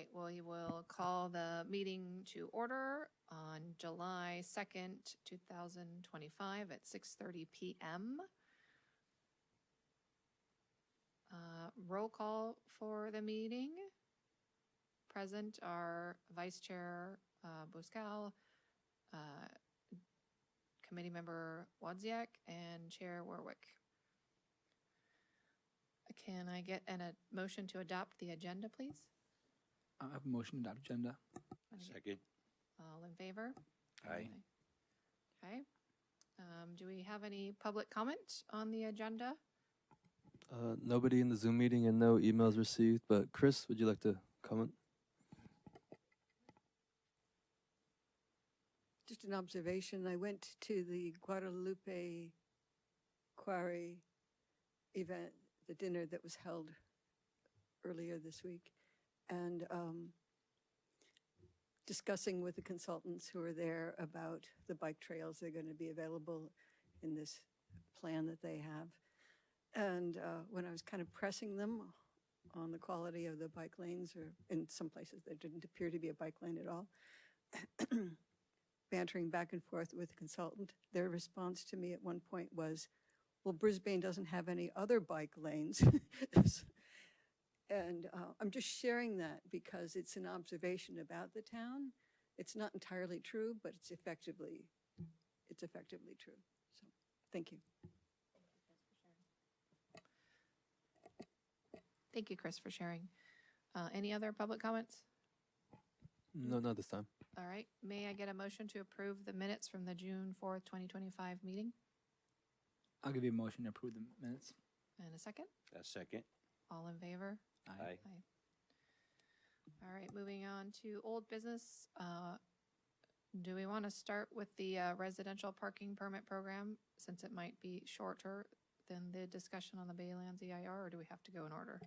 right, well, we will call the meeting to order on July 2nd, 2025 at 6:30 p.m. Roll call for the meeting. Present are Vice Chair Boscal, Committee Member Wozniak, and Chair Warwick. Can I get a motion to adopt the agenda, please? I have a motion to adopt agenda. Second. All in favor? Aye. Okay. Do we have any public comment on the agenda? Nobody in the Zoom meeting and no emails received, but Chris, would you like to comment? Just an observation. I went to the Guadalupe Quarry event, the dinner that was held earlier this week, and discussing with the consultants who are there about the bike trails that are going to be available in this plan that they have. And when I was kind of pressing them on the quality of the bike lanes, or in some places there didn't appear to be a bike lane at all, bantering back and forth with the consultant, their response to me at one point was, well, Brisbane doesn't have any other bike lanes. And I'm just sharing that because it's an observation about the town. It's not entirely true, but it's effectively true. So, thank you. Thank you, Chris, for sharing. Any other public comments? No, not this time. All right. May I get a motion to approve the minutes from the June 4th, 2025 meeting? I'll give you a motion to approve the minutes. And a second? A second. All in favor? Aye. All right, moving on to old business. Do we want to start with the residential parking permit program, since it might be shorter than the discussion on the Baylands EIR, or do we have to go in order?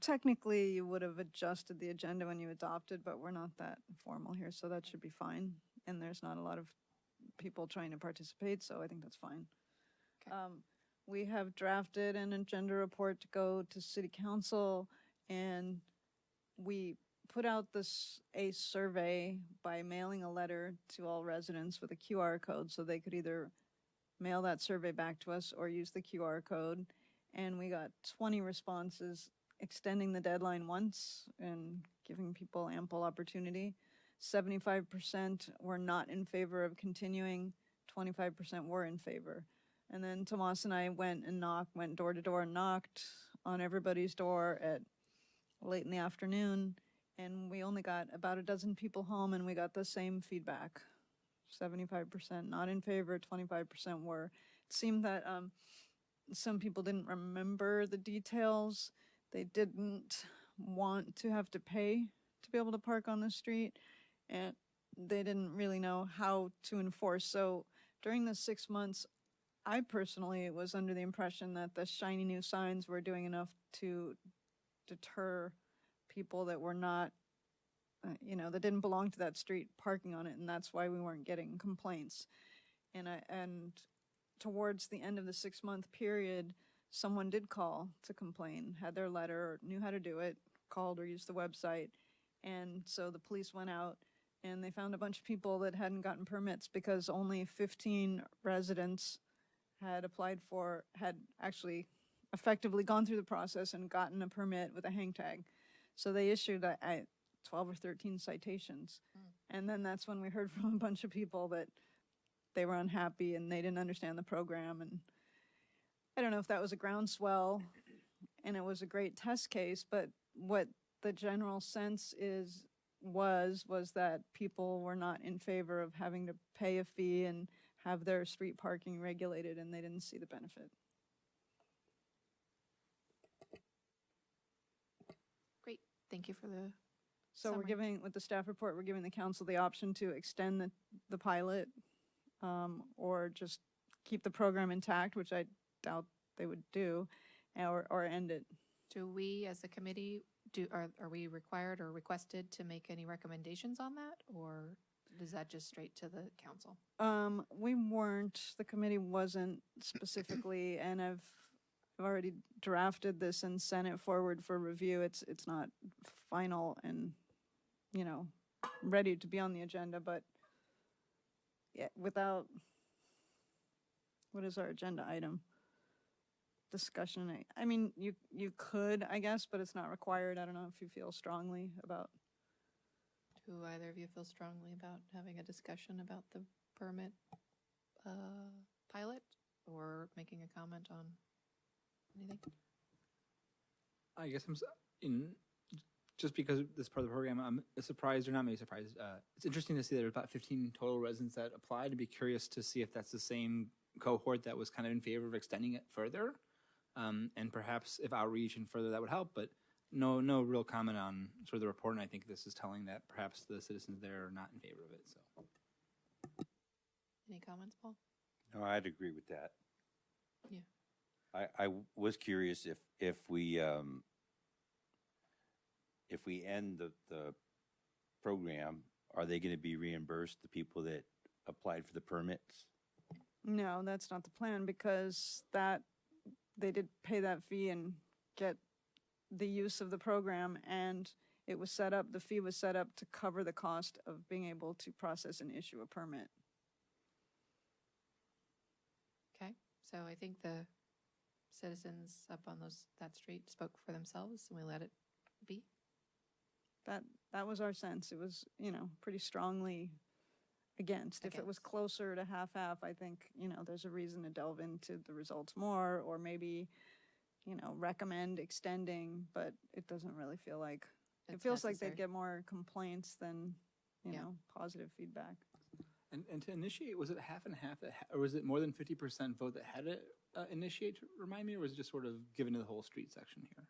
Technically, you would have adjusted the agenda when you adopted, but we're not that formal here, so that should be fine. And there's not a lot of people trying to participate, so I think that's fine. Okay. We have drafted an agenda report to go to City Council, and we put out a survey by mailing a letter to all residents with a QR code, so they could either mail that survey back to us or use the QR code. And we got 20 responses, extending the deadline once and giving people ample opportunity. 75% were not in favor of continuing, 25% were in favor. And then Tomas and I went door to door and knocked on everybody's door at late in the afternoon, and we only got about a dozen people home, and we got the same feedback. 75% not in favor, 25% were. It seemed that some people didn't remember the details. They didn't want to have to pay to be able to park on the street, and they didn't really know how to enforce. So during the 6 months, I personally was under the impression that the shiny new signs were doing enough to deter people that were not, that didn't belong to that street parking on it, and that's why we weren't getting complaints. And towards the end of the 6-month period, someone did call to complain, had their letter, knew how to do it, called or used the website, and so the police went out and they found a bunch of people that hadn't gotten permits because only 15 residents had actually effectively gone through the process and gotten a permit with a hang tag. So they issued 12 or 13 citations. And then that's when we heard from a bunch of people that they were unhappy and they didn't understand the program. And I don't know if that was a groundswell and it was a great test case, but what the general sense was that people were not in favor of having to pay a fee and have their street parking regulated, and they didn't see the benefit. Great, thank you for the So summary. we're giving, with the staff report, we're giving the council the option to extend the pilot or just keep the program intact, which I doubt they would do, or end it. Do we, as a committee, are we required or requested to make any recommendations on that, or is that just straight to the council? We weren't, the committee wasn't specifically, and I've already drafted this and sent it forward for review. It's not final and, you know, ready to be on the agenda, but yeah, without, what is our agenda item? Discussion. I mean, you could, I guess, but it's not required. I don't know if you feel strongly about. Do either of you feel strongly about having a discussion about the permit pilot or making a comment on anything? I guess just because this part of the program, I'm surprised, or not maybe surprised. It's interesting to see there's about 15 total residents that applied. To be curious to see if that's the same cohort that was kind of in favor of extending it further, and perhaps if outreach and further that would help. But no real comment on sort of the report. And I think this is telling that perhaps the citizens there are not in favor of it. So, Any comments, Paul? No, I'd agree with that. Yeah. I was curious if we end the program, are they going to be reimbursed, the people that applied for the permits? No, that's not the plan, because that, they did pay that fee and get the use of the program, and it was set up, the fee was set up to cover the cost of being able to process and issue a permit. Okay, so I think the citizens up on that street spoke for themselves, and we let it be. That was our sense. It was, you know, pretty strongly against. If it was closer to half-half, I think, you know, there's a reason to delve into the results more, or maybe, you know, recommend extending, but it doesn't really feel like, it It's feels like necessary. they'd get more complaints than, you Yeah. know, positive feedback. and to initiate, was it half and half, or was it more than 50% vote that had to initiate? Remind me, or was it just sort of given to the whole street section here?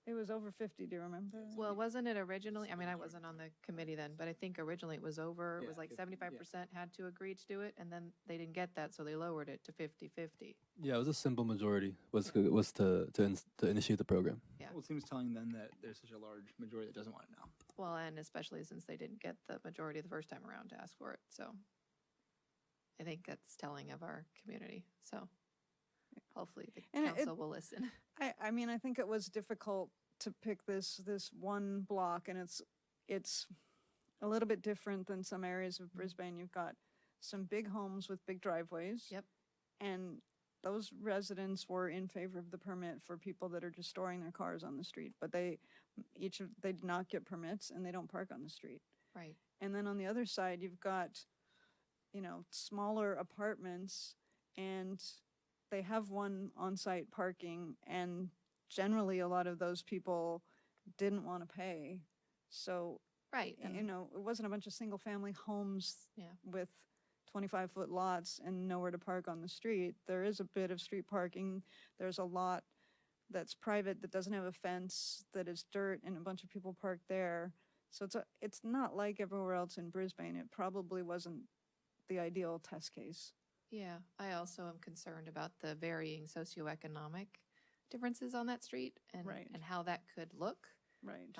It was over 50, do you remember? Well, wasn't it originally, I mean, I wasn't on the committee then, but I think originally it was over, it was Yeah, like 50, 75% had to agree to do it, and then they didn't get that, so they lowered it to 50-50. Yeah, it was a simple majority was to initiate the program. Yeah. Well, it seems telling then that there's such a large majority that doesn't want it now. Well, and especially since they didn't get the majority the first time around to ask for it, so I think that's telling of our community, so hopefully the And it- council will listen. I mean, I think it was difficult to pick this one block, and it's a little bit different than some areas of Brisbane. You've got some big homes with big driveways. Yep. And those residents were in favor of the permit for people that are just storing their cars on the street, but they did not get permits, and they don't park on the street. Right, And then on the other side, you've got, you know, smaller apartments, and they have one on-site parking, and generally a lot of those people didn't want to pay. So, right, you and know, it wasn't a bunch of single-family homes Yeah. with 25-foot lots and nowhere to park on the street. There is a bit of street parking. There's a lot that's private that doesn't have a fence, that is dirt, and a bunch of people park there. So it's not like everywhere else in Brisbane. It probably wasn't the ideal test case. yeah, I also am concerned about the varying socioeconomic differences on that street and, Right. and how that could look Right.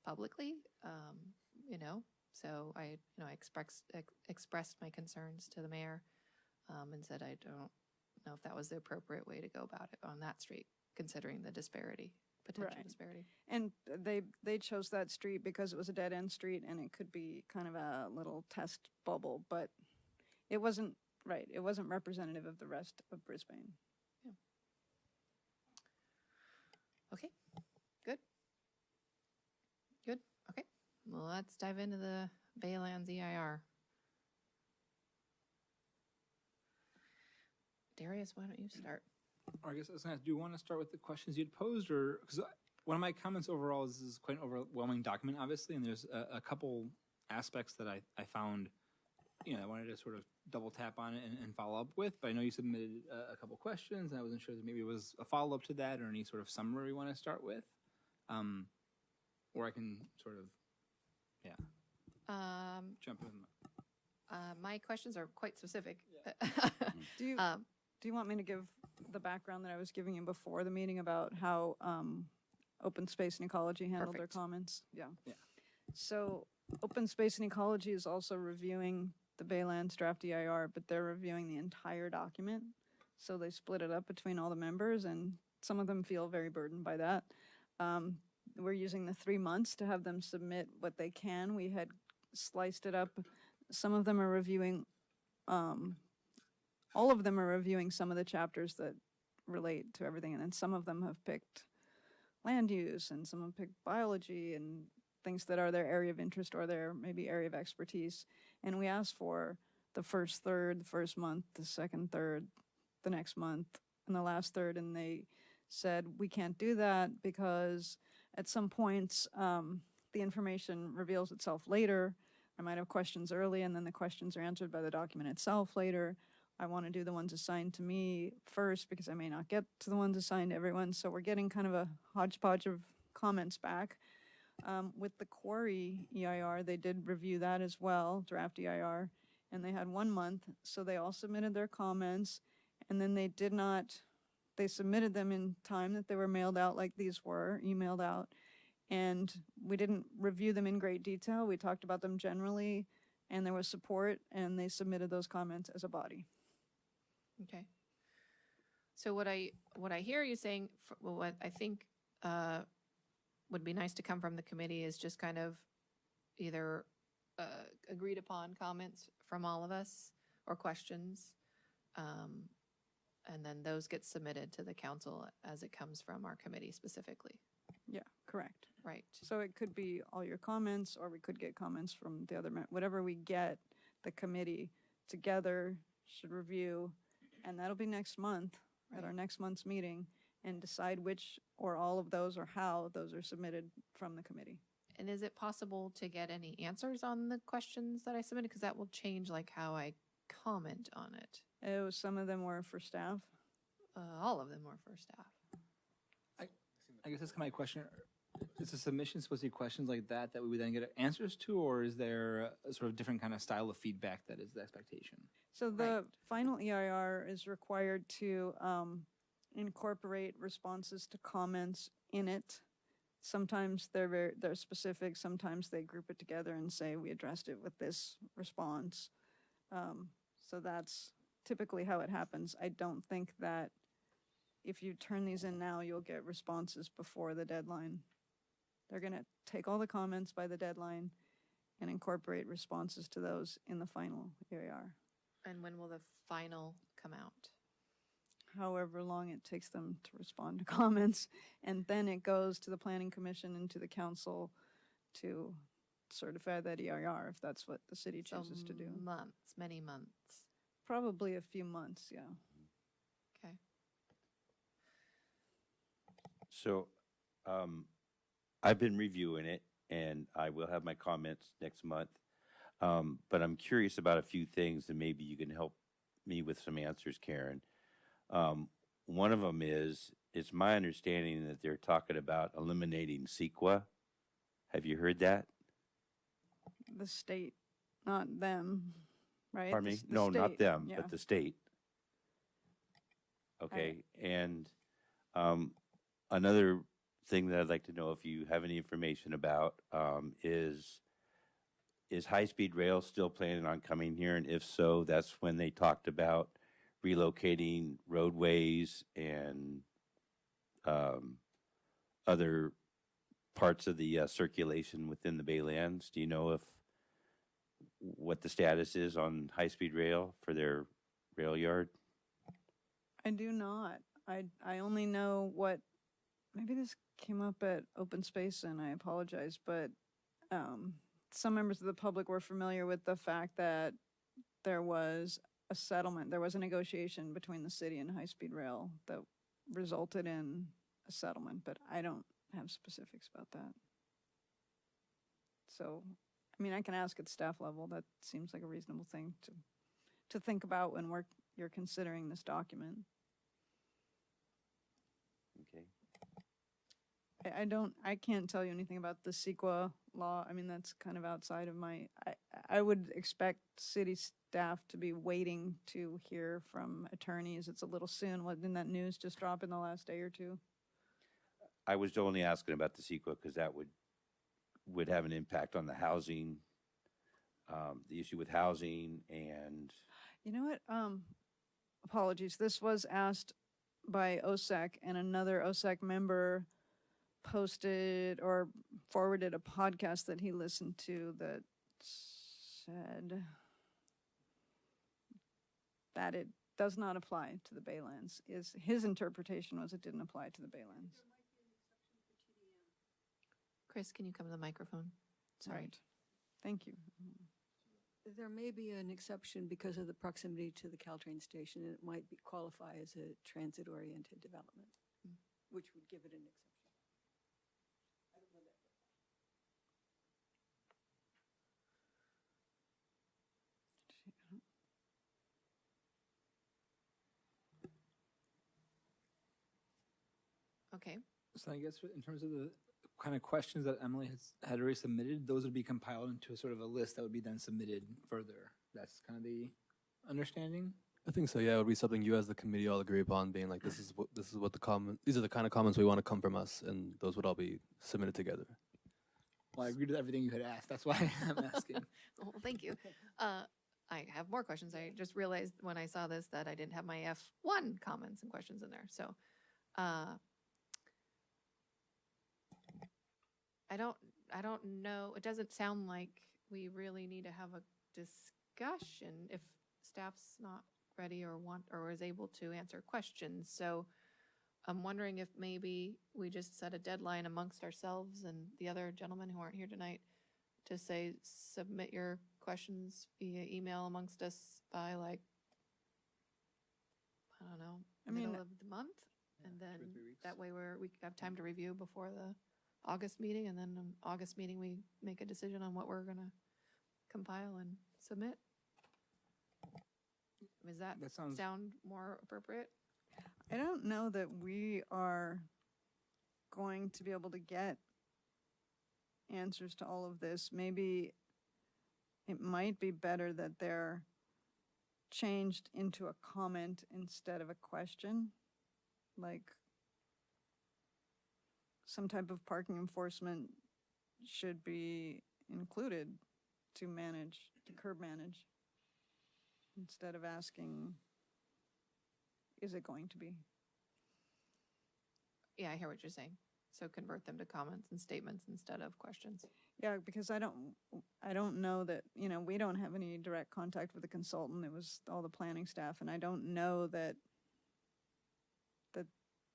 publicly, you know. So I expressed my concerns to the mayor and said I don't know if that was the appropriate way to go about it on that street, considering the potential Right. disparity. And they chose that street because it was a dead-end street, and it could be kind of a little test bubble, but it wasn't, right, it wasn't representative of the rest of Brisbane. Okay, good. Good, okay. Well, let's dive into the Baylands EIR. Darius, why don't you start? Or I guess I was going to, do you want to start with the questions you'd posed, or, because one of my comments overall is this is quite an overwhelming document, obviously, and there's a couple aspects that I found, you know, I wanted to sort of double tap on it and follow up with, but I know you submitted a couple questions, and I wasn't sure that maybe it was a follow-up to that or any sort of summary you want to start with. Or I can sort of, jump in. My questions are quite specific. Do you want me to give the background that I was giving you before the meeting about how Open Space and Ecology handled their Perfect. comments? Yeah. Yeah. So Open Space and Ecology is also reviewing the Baylands draft EIR, but they're reviewing the entire document. So they split it up between all the members, and some of them feel very burdened by that. We're using the 3 months to have them submit what they can. We had sliced it up. Some of them are reviewing, all of them are reviewing some of the chapters that relate to everything. And then some of them have picked land use, and some have picked biology and things that are their area of interest or their maybe area of expertise. And we asked for the first third, the first month, the second third, the next month, and the last third. And they said, we can't do that because at some points, the information reveals itself later. I might have questions early, and then the questions are answered by the document itself later. I want to do the ones assigned to me first because I may not get to the ones assigned to everyone. So we're getting kind of a hodgepodge of comments back. With the quarry EIR, they did review that as well, draft EIR, and they had 1 month. So they all submitted their comments, and then they submitted them in time that they were mailed out like these were, emailed out. And we didn't review them in great detail. We talked about them generally, and there was support, and they submitted those comments as a body. Okay. So what I hear you saying, what I think would be nice to come from the committee is just kind of either agreed upon comments from all of us or questions, and then those get submitted to the council as it comes from our committee specifically. Yeah, correct. Right. So it could be all your comments, or we could get comments from the other, whatever we get, the committee together should review, and that'll be next month at our next month's meeting, and decide which or all of those or how those are submitted from the committee. And is it possible to get any answers on the questions that I submitted? Because that will change like how I comment on it. Some of them were for staff. All of them were for staff. I guess that's my question. Is the submission supposed to be questions like that we would then get answers to, or is there a sort of different kind of style of feedback that is the expectation? So the Right. final EIR is required to incorporate responses to comments in it. Sometimes they're specific. Sometimes they group it together and say, we addressed it with this response. So that's typically how it happens. I don't think that if you turn these in now, you'll get responses before the deadline. They're going to take all the comments by the deadline and incorporate responses to those in the final EIR. And when will the final come out? However long it takes them to respond to comments. And then it goes to the Planning Commission and to the council to certify that EIR, if that's what the city chooses to do. Months, many months. Probably a few months, yeah. Okay. So, I've been reviewing it, and I will have my comments next month. But I'm curious about a few things, and maybe you can help me with some answers, Karen. One of them is, it's my understanding that they're talking about eliminating CEQA. Have you heard that? The state, not them, right? Pardon me? The No, not state, them, yeah. but the state. Okay, and another thing that I'd like to know if you have any information about is high-speed rail still planning on coming here? And if so, that's when they talked about relocating roadways and other parts of the circulation within the Baylands. Do you know what the status is on high-speed rail for their rail yard? I do not. I only know what, maybe this came up at open space and I apologize, but some members of the public were familiar with the fact that there was a settlement, there was a negotiation between the city and high-speed rail that resulted in a settlement, but I don't have specifics about that. So, I mean, I can ask at staff level. That seems like a reasonable thing to think about when you're considering this document. Okay. I can't tell you anything about the CEQA law. I mean, that's kind of outside of my, I would expect city staff to be waiting to hear from attorneys. It's a little soon. Didn't that news just drop in the last day or two? I was only asking about the CEQA because that would have an impact on the housing, the issue with housing and. You know what? apologies, this was asked by OSEC, and another OSEC member posted or forwarded a podcast that he listened to that said that it does not apply to the Baylands. His interpretation was it didn't apply to the Baylands. Chris, can you come to the microphone? Sorry. Right. Thank you. There may be an exception because of the proximity to the Caltrain station, and it might qualify as a transit-oriented development, which would give it an exception. Okay. So I guess in terms of the kind of questions that Emily had already submitted, those would be compiled into a sort of a list that would be then submitted further. That's kind of the understanding. I think so. Yeah, it would be something you as the committee all agree upon, being like, these are the kind of comments we want to come from us, and those would all be submitted together. Well, I agreed with everything you had asked. That's why I'm asking. Well, thank you. I have more questions. I just realized when I saw this that I didn't have my F1 comments and questions in there. So, I don't know. It doesn't sound like we really need to have a discussion if staff's not ready or is able to answer questions. So I'm wondering if maybe we just set a deadline amongst ourselves and the other gentlemen who aren't here tonight to say, submit your questions via email amongst us by like, I don't know, middle of the month. And then 2 or 3 weeks. that way we have time to review before the August meeting, and then August meeting, we make a decision on what we're gonna compile and submit. Does that That sounds- sound more appropriate? I don't know that we are going to be able to get answers to all of this. Maybe it might be better that they're changed into a comment instead of a question. Like some type of parking enforcement should be included to curb manage, instead of asking, is it going to be? Yeah, I hear what you're saying. So convert them to comments and statements instead of questions. Yeah, because I don't know that, we don't have any direct contact with the consultant. It was all the planning staff, and I don't know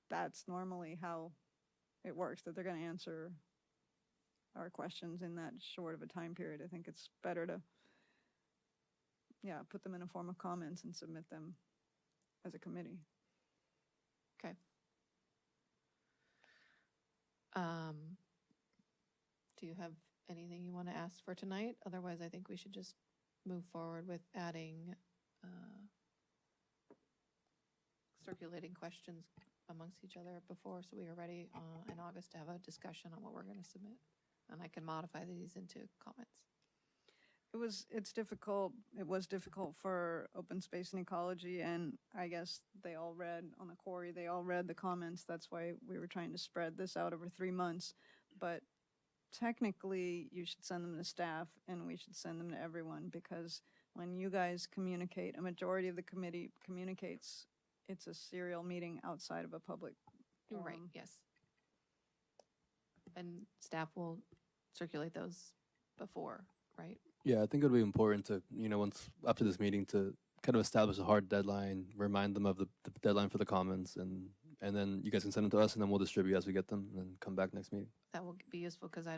that's normally how it works, that they're going to answer our questions in that short of a time period. I think it's better to, put them in a form of comments and submit them as a committee. Okay. Do you have anything you want to ask for tonight? Otherwise, I think we should just move forward with adding circulating questions amongst each other before, so we are ready in August to have a discussion on what we're going to submit. And I can modify these into comments. It was difficult for open space and ecology, and I guess they all read on the quarry, they all read the comments. That's why we were trying to spread this out over 3 months. But technically, you should send them to staff, and we should send them to everyone, because when you guys communicate, a majority of the committee communicates, it's a serial meeting outside of a public forum. Right, yes. And staff will circulate those before, right? Yeah, I think it would be important to, once after this meeting, to kind of establish a hard deadline, remind them of the deadline for the comments, and then you guys can send them to us, and then we'll distribute as we get them, and then come back next meeting. That will be useful, because I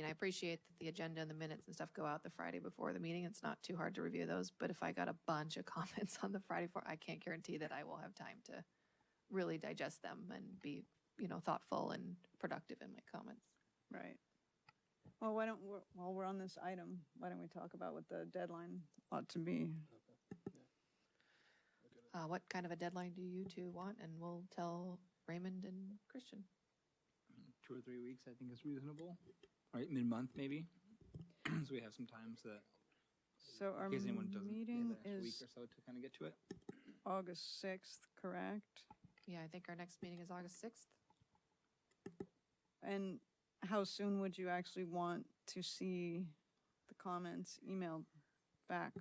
appreciate that the agenda and the minutes and stuff go out the Friday before the meeting. It's not too hard to review those, but if I got a bunch of comments on the Friday before, I can't guarantee that I will have time to really digest them and be, thoughtful and productive in my comments. Right. Well, while we're on this item, why don't we talk about what the deadline ought to be? What kind of a deadline do you two want? And we'll tell Raymond and Christian. 2 or 3 weeks, I think, is reasonable. Right, mid-month maybe, so we have some time so that So our in case anyone doesn't meeting the next week is or so to kind of get to it. August 6th, correct? Yeah, I think our next meeting is August 6th. And how soon would you actually want to see the comments emailed back?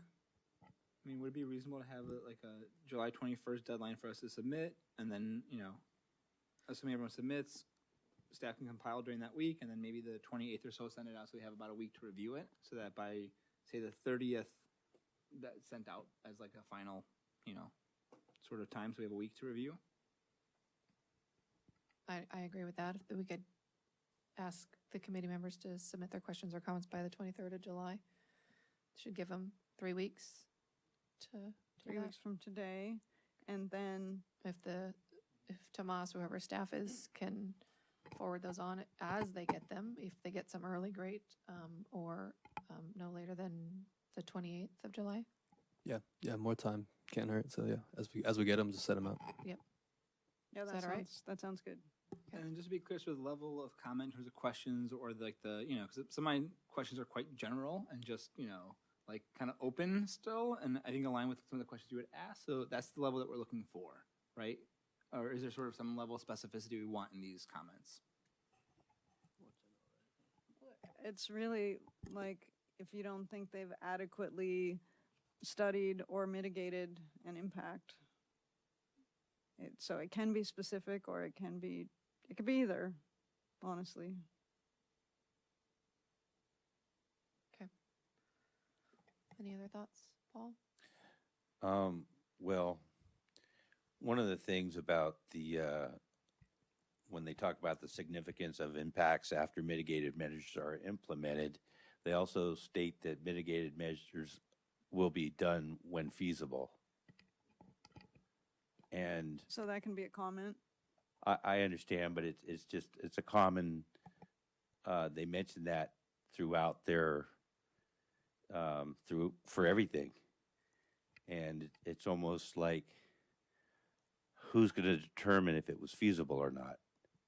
I mean, would it be reasonable to have like a July 21st deadline for us to submit, and then, assuming everyone submits, staff can compile during that week, and then maybe the 28th or so send it out, so we have about a week to review it, so that by, say, the 30th, that's sent out as like a final, sort of time, so we have a week to review. I agree with that. If we could ask the committee members to submit their questions or comments by the 23rd of July. Should give them 3 weeks to do 3 that. weeks from today, and then If Tomas, whoever staff is, can forward those on as they get them, if they get some early, great, or no later than the 28th of July. Yeah, more time can't hurt. So yeah, as we get them, just set them out. yeah, Is that that all right? that sounds good. And just to be clear, so the level of comment in terms of questions, or like because some of my questions are quite general and just, like kind of open still, and I think align with some of the questions you would ask. So that's the level that we're looking for, right? Or is there sort of some level of specificity we want in these comments? It's really like if you don't think they've adequately studied or mitigated an impact. So it can be specific, or it could be either, honestly. Any other thoughts, Paul? Well, one of the things about when they talk about the significance of impacts after mitigated measures are implemented, they also state that mitigated measures will be done when feasible. And So that can be a comment. I understand, but it's a common, they mention that throughout their, for everything. And it's almost like, who's going to determine if it was feasible or not?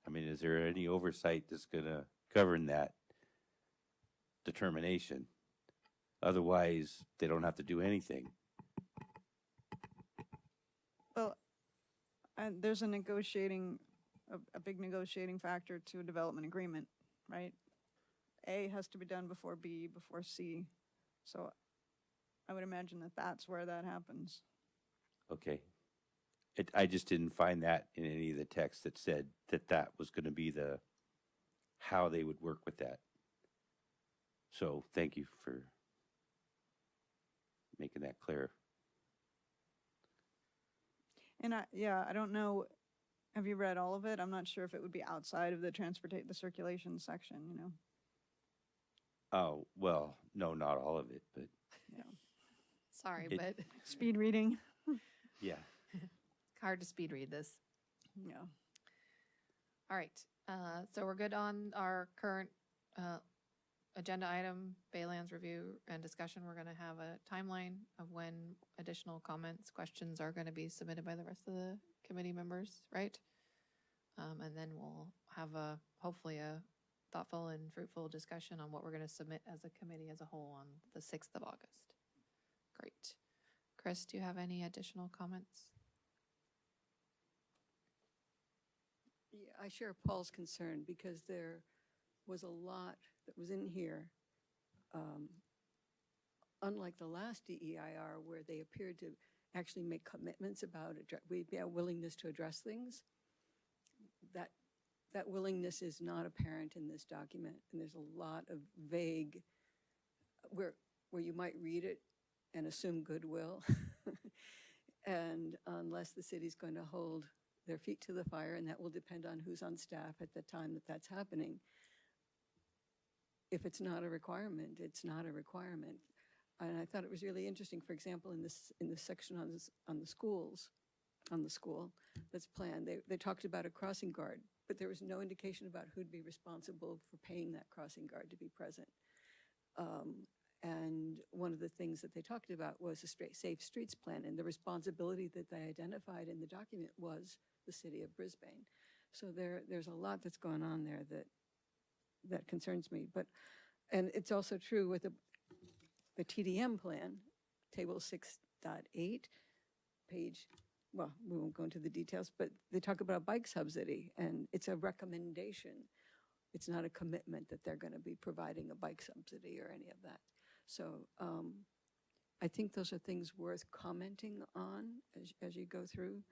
I mean, is there any oversight that's going to govern that determination? Otherwise, they don't have to do anything. Well, and there's a big negotiating factor to a development agreement, right? A has to be done before B, before C. So I would imagine that that's where that happens. Okay. I just didn't find that in any of the text that said that was going to be how they would work with that. So thank you for making that clear. And I don't know, have you read all of it? I'm not sure if it would be outside of the circulation section, Oh, well, no, not all of it, but Yeah. Sorry, It- but Speed reading. yeah. hard to speed read this. Yeah. All right, so we're good on our current agenda item, Baylands review and discussion. We're gonna have a timeline of when additional comments, questions are gonna be submitted by the rest of the committee members, right? And then we'll have hopefully a thoughtful and fruitful discussion on what we're gonna submit as a committee as a whole on the 6th of August. Great. Chris, do you have any additional comments? Yeah, I share Paul's concern because there was a lot that was in here, unlike the last DEIR where they appeared to actually make commitments about willingness to address things. That willingness is not apparent in this document, and there's a lot of vague, where you might read it and assume goodwill, and unless the city's going to hold their feet to the fire, and that will depend on who's on staff at the time that's happening. If it's not a requirement, it's not a requirement. And I thought it was really interesting, for example, in this section on the school that's planned, they talked about a crossing guard, but there was no indication about who'd be responsible for paying that crossing guard to be present. And one of the things that they talked about was a safe streets plan, and the responsibility that they identified in the document was the city of Brisbane. So there's a lot that's going on there that concerns me. And it's also true with the TDM plan, table 6.8, page, well, we won't go into the details, but they talk about a bike subsidy, and it's a recommendation. It's not a commitment that they're going to be providing a bike subsidy or any of that. So I think those are things worth commenting on as you go through,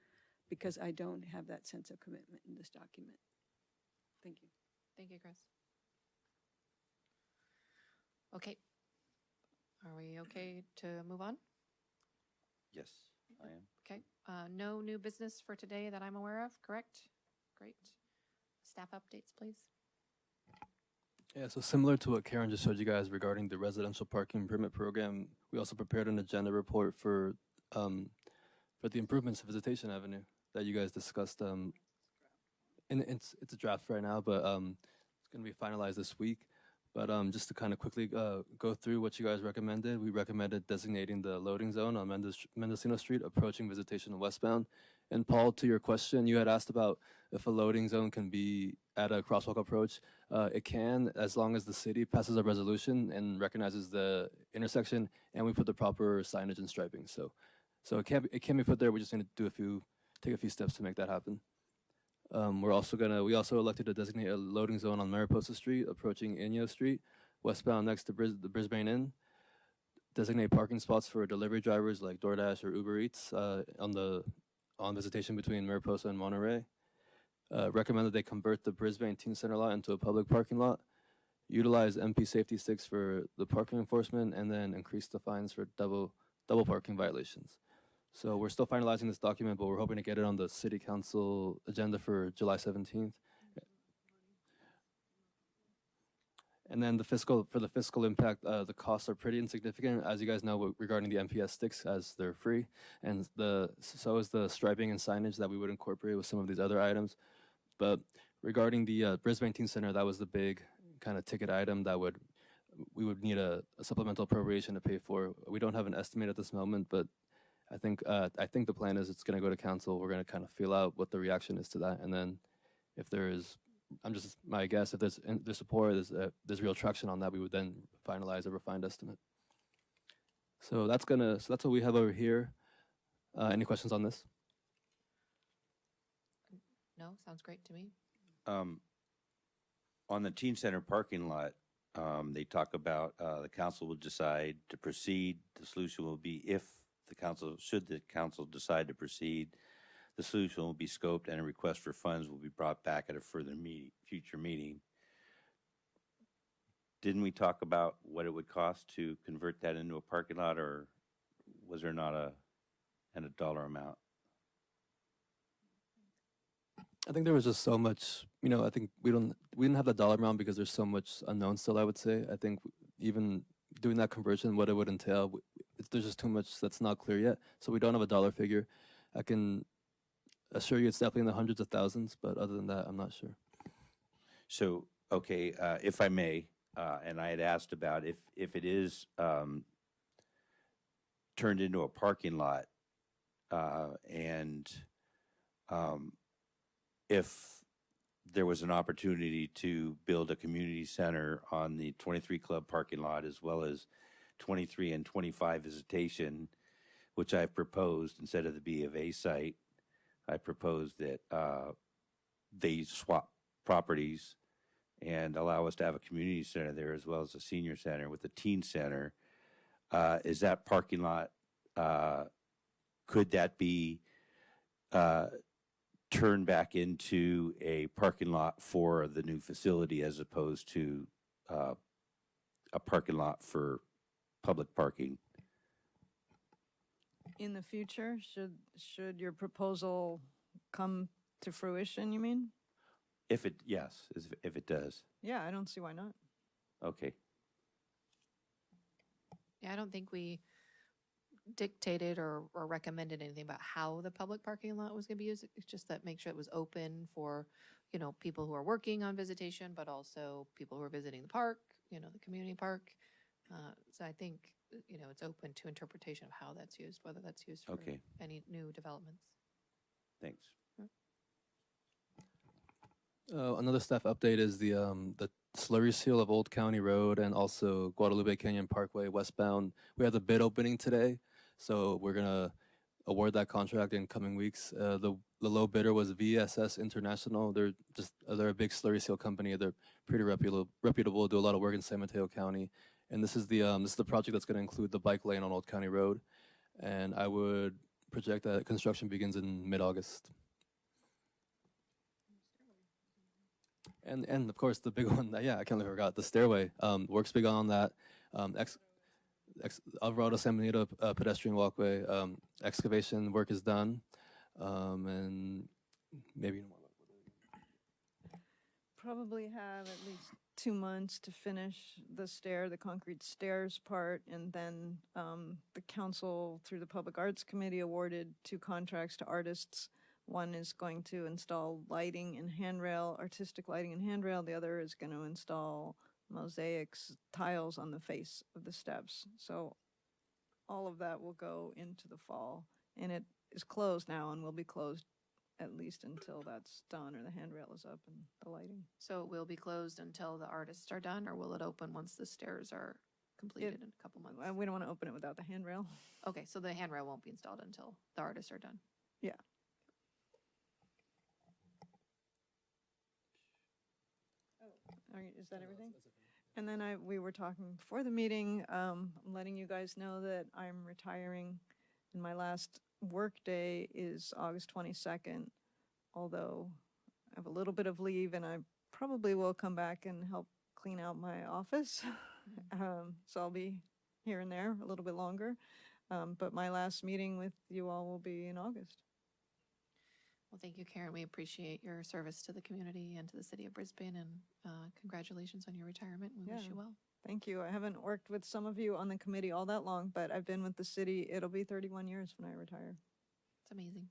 because I don't have that sense of commitment in this document. Thank you. Thank you, Chris. Okay. Are we okay to move on? Yes, I am. Okay. No new business for today that I'm aware of, correct? Great. Staff updates, please. Yeah, so similar to what Karen just showed you guys regarding the residential parking permit program, we also prepared an agenda report for the improvements to Visitation Avenue that you guys discussed. And it's a draft right now, but it's going to be finalized this week. But just to kind of quickly go through what you guys recommended, we recommended designating the loading zone on Mendocino Street approaching Visitation westbound. And Paul, to your question, you had asked about if a loading zone can be at a crosswalk approach. It can, as long as the city passes a resolution and recognizes the intersection, and we put the proper signage and striping. So it can be put there. We just need to take a few steps to make that happen. We also elected to designate a loading zone on Mariposa Street approaching Inyo Street, westbound next to the Brisbane Inn. Designate parking spots for delivery drivers like DoorDash or Uber Eats on Visitation between Mariposa and Monterey. Recommend that they convert the Brisbane Teen Center lot into a public parking lot. Utilize MP safety sticks for the parking enforcement, and then increase the fines for double parking violations. So we're still finalizing this document, but we're hoping to get it on the City Council agenda for July 17th. And then for the fiscal impact, the costs are pretty insignificant, as you guys know, regarding the MPS sticks, as they're free, and so is the striping and signage that we would incorporate with some of these other items. But regarding the Brisbane Teen Center, that was the big kind of ticket item that we would need a supplemental appropriation to pay for. We don't have an estimate at this moment, but I think the plan is it's going to go to council. We're going to kind of feel out what the reaction is to that, and then if there is, my guess, if there's support, there's real traction on that, we would then finalize a refined estimate. So that's what we have over here. Any questions on this? No, sounds great to me. On the teen center parking lot, they talk about the council will decide to proceed. The solution will be should the council decide to proceed, the solution will be scoped and a request for funds will be brought back at a future meeting. Didn't we talk about what it would cost to convert that into a parking lot, or was there not a dollar amount? I think there was just so much, I think we didn't have the dollar amount because there's so much unknown still, I would say. I think even doing that conversion, what it would entail, there's just too much that's not clear yet. So we don't have a dollar figure. I can assure you it's definitely in the hundreds of thousands, but other than that, I'm not sure. So, okay, if I may, and I had asked about if it is turned into a parking lot, and if there was an opportunity to build a community center on the 23 Club parking lot, as well as 23 and 25 Visitation, which I've proposed instead of the B of A site, I proposed that they swap properties and allow us to have a community center there as well as a senior center with a teen center. Is that parking lot, could that be turned back into a parking lot for the new facility as opposed to a parking lot for public parking? In the future, should your proposal come to fruition, you mean? If it does. Yeah, I don't see why not. Okay. Yeah, I don't think we dictated or recommended anything about how the public parking lot was going to be used. It's just that make sure it was open for, people who are working on Visitation, but also people who are visiting the park, the community park. So I think, it's open to interpretation of how that's used, whether that's used for any new developments. Thanks. Another staff update is the slurry seal of Old County Road and also Guadalupe Canyon Parkway westbound. We have the bid opening today, so we're gonna award that contract in coming weeks. The low bidder was VSS International. They're a big slurry seal company. They're pretty reputable. Do a lot of work in San Mateo County, And this is the project that's going to include the bike lane on Old County Road, and I would project that construction begins in mid-August. And of course the big one, yeah, I can't believe I forgot the stairway. Work's begun on that. Alvarado San Benito pedestrian walkway excavation work is done, and maybe more. Probably have at least 2 months to finish the concrete stairs part, and then the council, through the Public Arts Committee, awarded 2 contracts to artists. One is going to install lighting and handrail, artistic lighting and handrail. The other is going to install mosaics, tiles on the face of the steps. So all of that will go into the fall, and it is closed now and will be closed at least until that's done or the handrail is up and the lighting. So it will be closed until the artists are done, or will it open once the stairs are completed in a couple months? We don't want to open it without the handrail. Okay, so the handrail won't be installed until the artists are done. Yeah. Is that everything? And then we were talking before the meeting, I'm letting you guys know that I'm retiring, and my last work day is August 22nd, although I have a little bit of leave, and I probably will come back and help clean out my office. So I'll be here and there a little bit longer. But my last meeting with you all will be in August. Well, thank you, Karen. We appreciate your service to the community and to the city of Brisbane, and congratulations on your retirement. We wish Yeah. you well. Thank you. I haven't worked with some of you on the committee all that long, but I've been with the city. It'll be 31 years when I retire. It's amazing.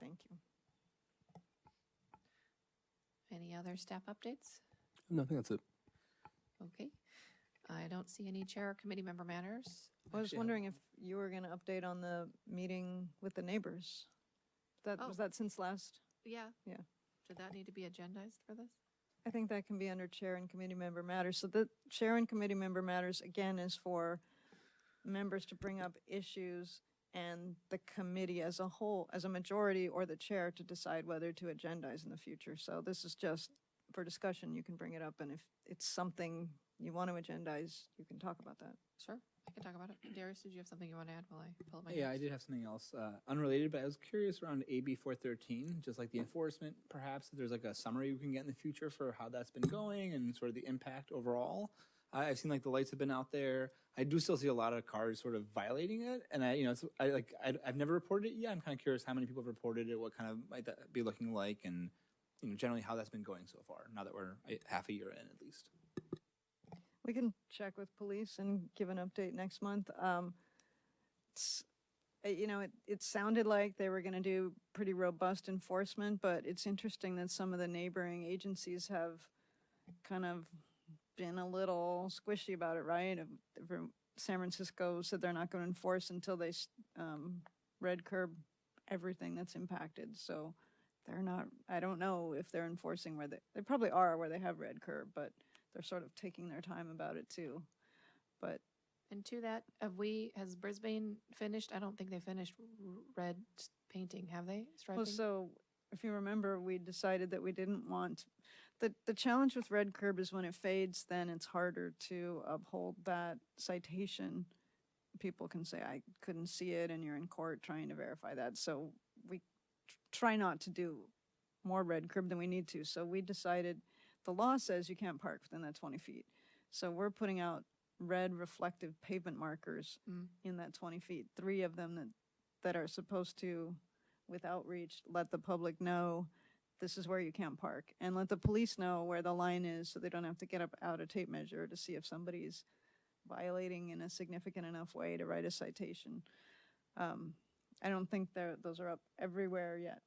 Thank you. Any other staff updates? No, I think that's it. Okay. I don't see any chair or committee member matters. I was Actually, wondering if you were going to update on the meeting with the neighbors. Was that since last? Yeah. Yeah. Did that need to be agendized for this? I think that can be under chair and committee member matters. So the chair and committee member matters, again, is for members to bring up issues, and the committee as a whole, as a majority, or the chair to decide whether to agendize in the future. So this is just for discussion. You can bring it up, and if it's something you want to agendize, you can talk about that. Sure, I can talk about it. Darius, did you have something you want to add while I pull up my Yeah, I notes? did have something else unrelated, but I was curious around AB 413, just like the enforcement, perhaps if there's like a summary we can get in the future for how that's been going and sort of the impact overall. I've seen like the lights have been out there. I do still see a lot of cars sort of violating it, and I've never reported it yet. I'm kind of curious how many people have reported it, what kind of might that be looking like, and generally how that's been going so far. Now that we're half a year in at least. We can check with police and give an update next month. It sounded like they were going to do pretty robust enforcement, but it's interesting that some of the neighboring agencies have kind of been a little squishy about it, right? San Francisco said they're not going to enforce until they red curb everything that's impacted. So they're not, I don't know if they're enforcing where they probably are where they have red curb, but they're sort of taking their time about it too. But And to that, has Brisbane finished? I don't think they finished red painting, have they? Striping? well, so if you remember, we decided that we didn't want, the challenge with red curb is when it fades, then it's harder to uphold that citation. People can say, I couldn't see it, and you're in court trying to verify that. So we try not to do more red curb than we need to. So we decided, the law says you can't park within that 20 feet. So we're putting out red reflective pavement markers in that 20 feet, 3 of them that are supposed to, with outreach, let the public know this is where you can't park, and let the police know where the line is so they don't have to get out a tape measure to see if somebody's violating in a significant enough way to write a citation. I don't think those are up everywhere yet.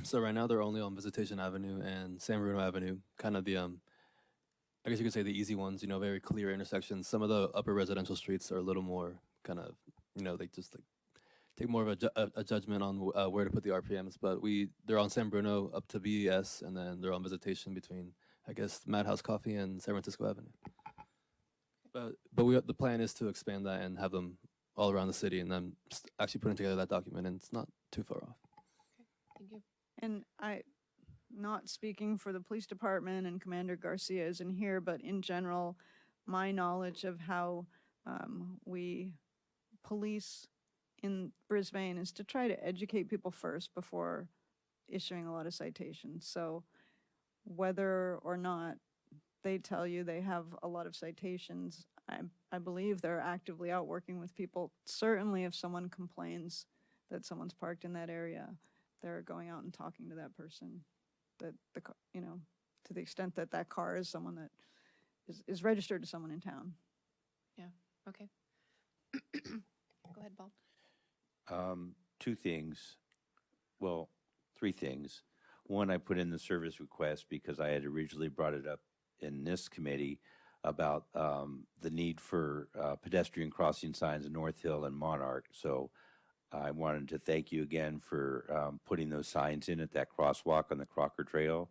So right now they're only on Visitation Avenue and San Bruno Avenue, kind of the I guess you could say the easy ones, very clear intersections. Some of the upper residential streets are a little more kind of, they just like take more of a judgment on where to put the RPMs. But they're on San Bruno up to BES, and then they're on Visitation between, I guess, Madhouse Coffee and San Francisco Avenue. But the plan is to expand that and have them all around the city, and then actually putting together that document, and it's not too far off. Thank you. And not speaking for the police department, and Commander Garcia isn't here, but in general, my knowledge of how we police in Brisbane is to try to educate people first before issuing a lot of citations. So whether or not they tell you they have a lot of citations, I believe they're actively out working with people. Certainly if someone complains that someone's parked in that area, they're going out and talking to that person, that to the extent that that car is someone that is registered to someone in town. Okay. Go ahead, Paul. Two things. Well, three things. One, I put in the service request because I had originally brought it up in this committee about the need for pedestrian crossing signs in North Hill and Monarch. So I wanted to thank you again for putting those signs in at that crosswalk on the Crocker Trail.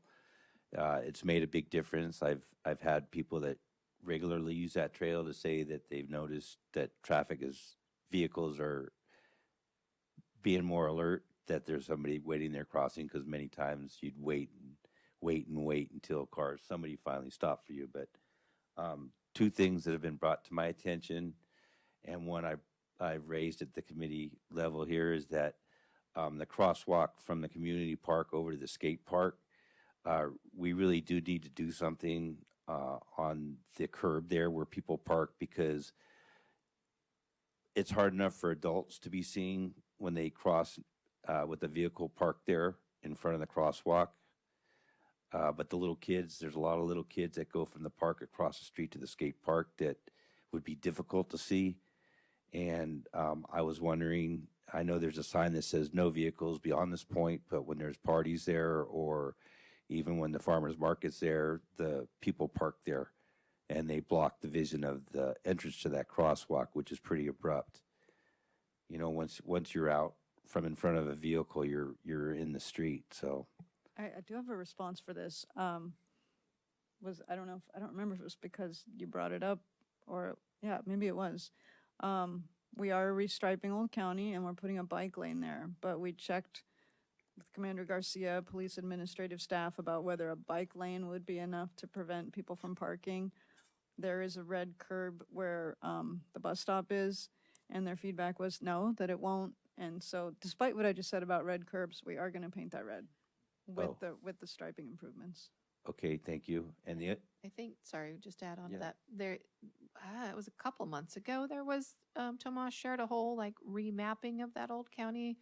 It's made a big difference. I've had people that regularly use that trail to say that they've noticed that vehicles are being more alert, that there's somebody waiting there crossing, because many times you'd wait until somebody finally stopped for you. But two things that have been brought to my attention, and one I've raised at the committee level here, is that the crosswalk from the community park over to the skate park, we really do need to do something on the curb there where people park, because it's hard enough for adults to be seen when they cross with the vehicle parked there in front of the crosswalk. But the little kids, there's a lot of little kids that go from the park across the street to the skate park that would be difficult to see. And I was wondering, I know there's a sign that says no vehicles beyond this point, but when there's parties there, or even when the farmer's market's there, the people park there and they block the vision of the entrance to that crosswalk, which is pretty abrupt. You know, once you're out from in front of a vehicle, you're in the street. So I do have a response for this. I don't remember if it was because you brought it up, or yeah, maybe it was. We are restriping Old County and we're putting a bike lane there, but we checked with Commander Garcia, police administrative staff, about whether a bike lane would be enough to prevent people from parking. There is a red curb where the bus stop is, and their feedback was no, that it won't. And so despite what I just said about red curbs, we are going to paint that red with the striping improvements. okay, thank you. And I think, sorry, just to add on to that, it was a couple months ago, there was, Tomas shared a whole like remapping of that Old County,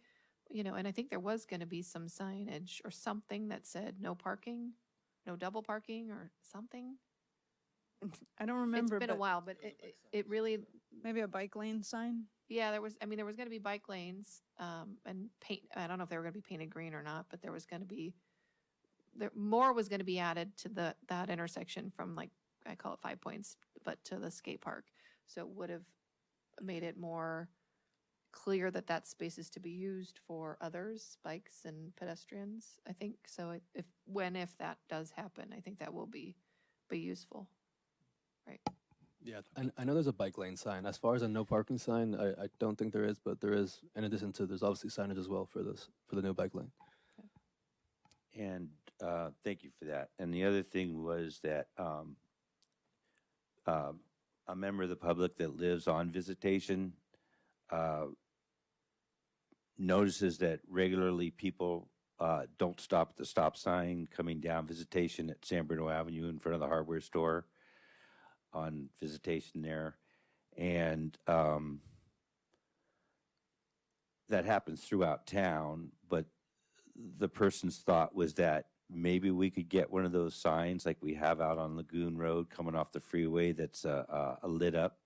and I think there was going to be some signage or something that said no parking, no double parking or something. I don't remember. It's been a while, but it really, maybe a bike lane sign. yeah, there was going to be bike lanes, and paint. I don't know if they were going to be painted green or not, but there was going to be, more was going to be added to that intersection from, like, I call it 5 Points, but to the skate park. So it would have made it more clear that that space is to be used for others, bikes and pedestrians, I think. So if that does happen, I think that will be useful. Right. Yeah, and I know there's a bike lane sign. As far as a no parking sign, I don't think there is, but there is, in addition to, there's obviously signage as well for the no bike lane. And thank you for that. And the other thing was that a member of the public that lives on Visitation notices that regularly people don't stop at the stop sign coming down Visitation at San Bruno Avenue in front of the hardware store on Visitation there. And that happens throughout town, but the person's thought was that maybe we could get one of those signs like we have out on Lagoon Road coming off the freeway that's a lit up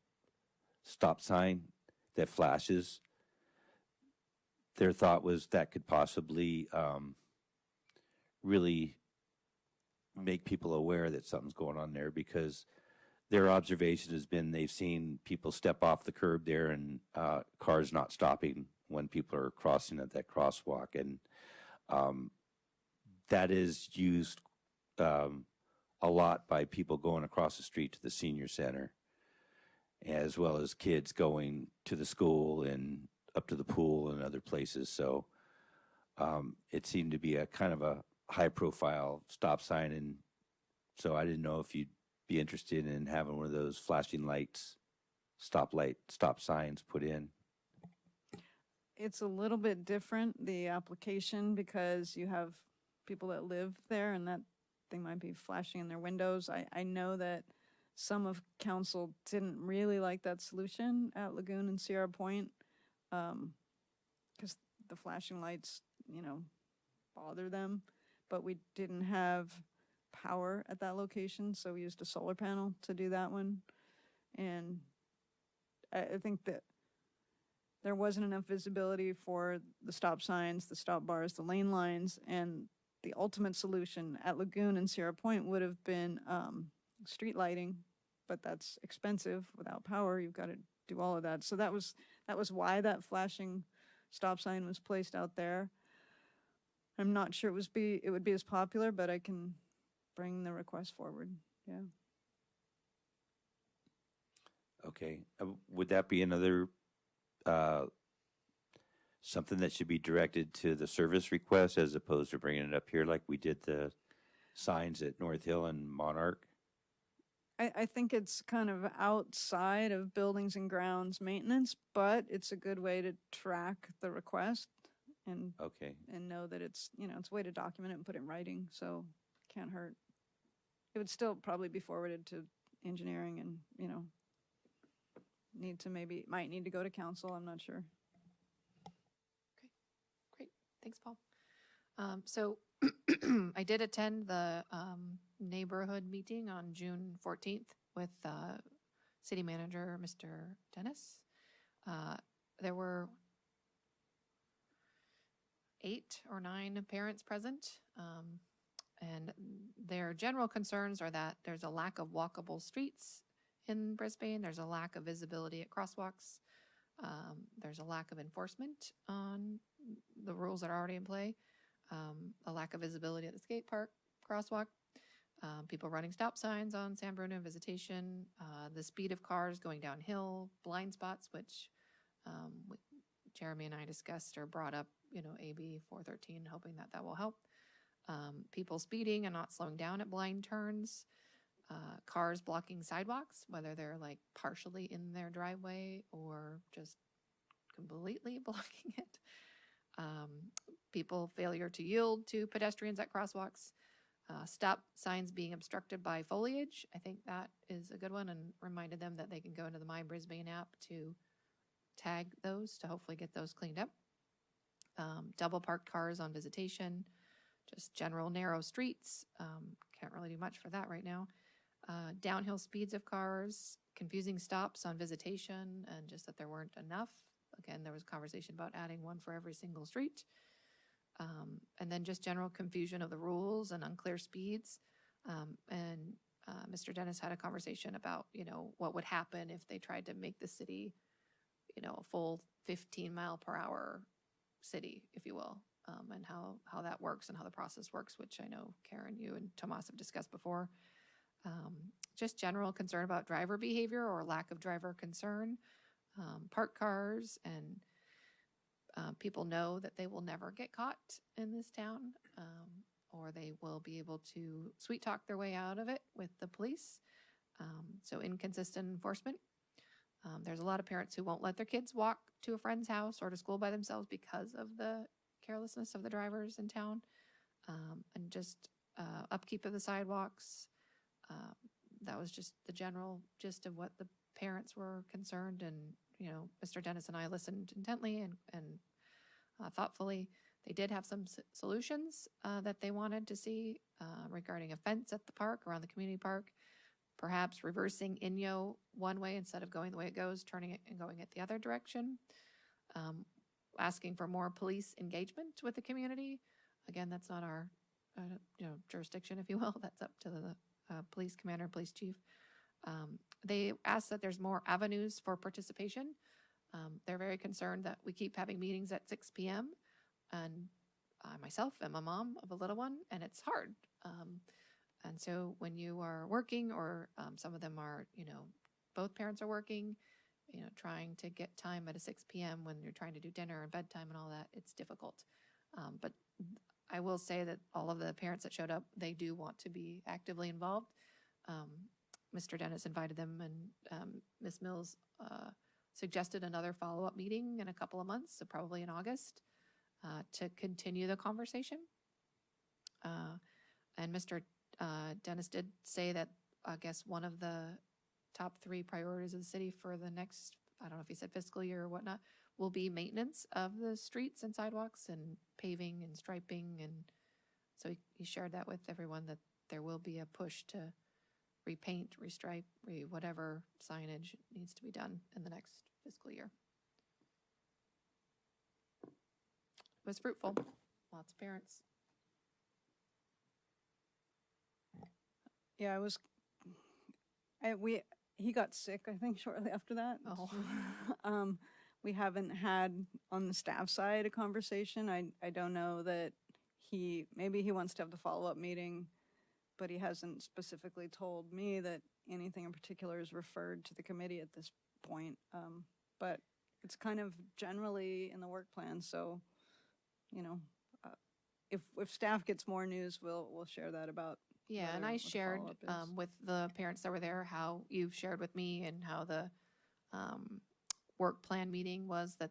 stop sign that flashes. Their thought was that could possibly really make people aware that something's going on there, because their observation has been they've seen people step off the curb there and cars not stopping when people are crossing at that crosswalk. And that is used a lot by people going across the street to the senior center, as well as kids going to the school and up to the pool and other places. So it seemed to be a kind of a high-profile stop sign, and so I didn't know if you'd be interested in having one of those flashing lights, stop signs put in. It's a little bit different, the application, because you have people that live there and that thing might be flashing in their windows. I know that some of council didn't really like that solution at Lagoon and Sierra Point, because the flashing lights, bother them. But we didn't have power at that location, so we used a solar panel to do that one. And I think that there wasn't enough visibility for the stop signs, the stop bars, the lane lines, and the ultimate solution at Lagoon and Sierra Point would have been street lighting, but that's expensive. Without power, you've got to do all of that. So that was why that flashing stop sign was placed out there. I'm not sure it would be as popular, but I can bring the request forward. Yeah. Okay, would that be another something that should be directed to the service request as opposed to bringing it up here like we did the signs at North Hill and Monarch? I think it's kind of outside of buildings and grounds maintenance, but it's a good way to track the request and Okay, and know that it's it's a way to document it and put it in writing, so can't hurt. It would still probably be forwarded to engineering and might need to go to council. I'm not sure. Great, thanks, Paul. So I did attend the neighborhood meeting on June 14th with City Manager Mr. Dennis. There were 8 or 9 parents present, and their general concerns are that there's a lack of walkable streets in Brisbane. There's a lack of visibility at crosswalks. There's a lack of enforcement on the rules that are already in play. A lack of visibility at the skate park crosswalk. People running stop signs on San Bruno and Visitation. The speed of cars going downhill. Blind spots, which Jeremy and I discussed or brought up, AB 413, hoping that will help. People speeding and not slowing down at blind turns. Cars blocking sidewalks, whether they're like partially in their driveway or just completely blocking it. People failure to yield to pedestrians at crosswalks. Stop signs being obstructed by foliage. I think that is a good one, and reminded them that they can go into the My Brisbane app to tag those to hopefully get those cleaned up. Double parked cars on Visitation. Just general narrow streets. Can't really do much for that right now. Downhill speeds of cars, confusing stops on Visitation, and just that there weren't enough. Again, there was a conversation about adding one for every single street. And then just general confusion of the rules and unclear speeds. And Mr. Dennis had a conversation about, what would happen if they tried to make the city, a full 15-mile-per-hour city, if you will. And how that works and how the process works, which I know Karen, you and Tomas have discussed before. Just general concern about driver behavior or lack of driver concern. Parked cars, and people know that they will never get caught in this town, or they will be able to sweet talk their way out of it with the police. So inconsistent enforcement. There's a lot of parents who won't let their kids walk to a friend's house or to school by themselves because of the carelessness of the drivers in town, and just upkeep of the sidewalks. That was just the general gist of what the parents were concerned, and Mr. Dennis and I listened intently and thoughtfully. They did have some solutions that they wanted to see regarding a fence at the park, around the community park, perhaps reversing Inyo one way instead of going the way it goes, turning it and going it the other direction. Asking for more police engagement with the community. Again, that's not our jurisdiction, if you will. That's up to the police commander, police chief. They asked that there's more avenues for participation. They're very concerned that we keep having meetings at 6 p.m. and I myself am a mom of a little one, and it's hard. And so when you are working, or some of them are, both parents are working, trying to get time at a 6 p.m. when you're trying to do dinner and bedtime and all that, it's difficult. But I will say that all of the parents that showed up, they do want to be actively involved. Mr. Dennis invited them, and Ms. Mills suggested another follow-up meeting in a couple of months, so probably in August, to continue the conversation. And Mr. Dennis did say that, I guess, one of the top 3 priorities of the city for the next, I don't know if he said fiscal year or whatnot, will be maintenance of the streets and sidewalks and paving and striping. And so he shared that with everyone, that there will be a push to repaint, restripe, whatever signage needs to be done in the next fiscal year. It was fruitful. Lots of parents. Yeah, he got sick, I think, shortly after that. Oh. We haven't had on the staff side a conversation. I don't know that maybe he wants to have the follow-up meeting, but he hasn't specifically told me that anything in particular is referred to the committee at this point. But it's kind of generally in the work plan, so, if staff gets more news, we'll share that about. Yeah, and whether- I what the shared follow-up is. with the parents that were there how you've shared with me, and how the work plan meeting was, that,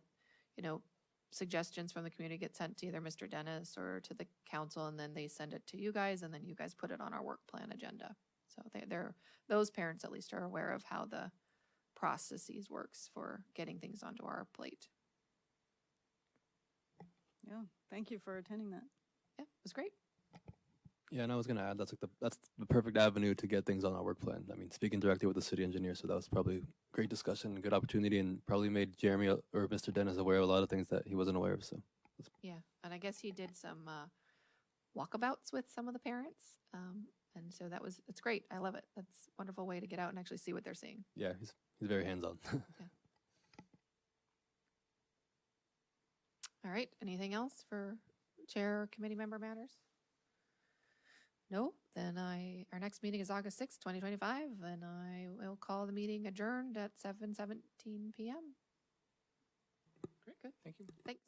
suggestions from the community get sent to either Mr. Dennis or to the council, and then they send it to you guys, and then you guys put it on our work plan agenda. So those parents at least are aware of how the processes works for getting things onto our plate. Yeah, thank you for attending that. Yeah, it was great. Yeah, and I was gonna add, that's the perfect avenue to get things on our work plan. I mean, speaking directly with the city engineer, so that was probably great discussion, good opportunity, and probably made Jeremy or Mr. Dennis aware of a lot of things that he wasn't aware of. So Yeah, and I guess he did some walkabouts with some of the parents, and so it's great. I love it. That's a wonderful way to get out and actually see what they're seeing. yeah, he's very hands-on. All right, anything else for chair or committee member matters? No, then our next meeting is August 6th, 2025, and I will call the meeting adjourned at 7:17 p.m. Great, good, thank you. Thanks.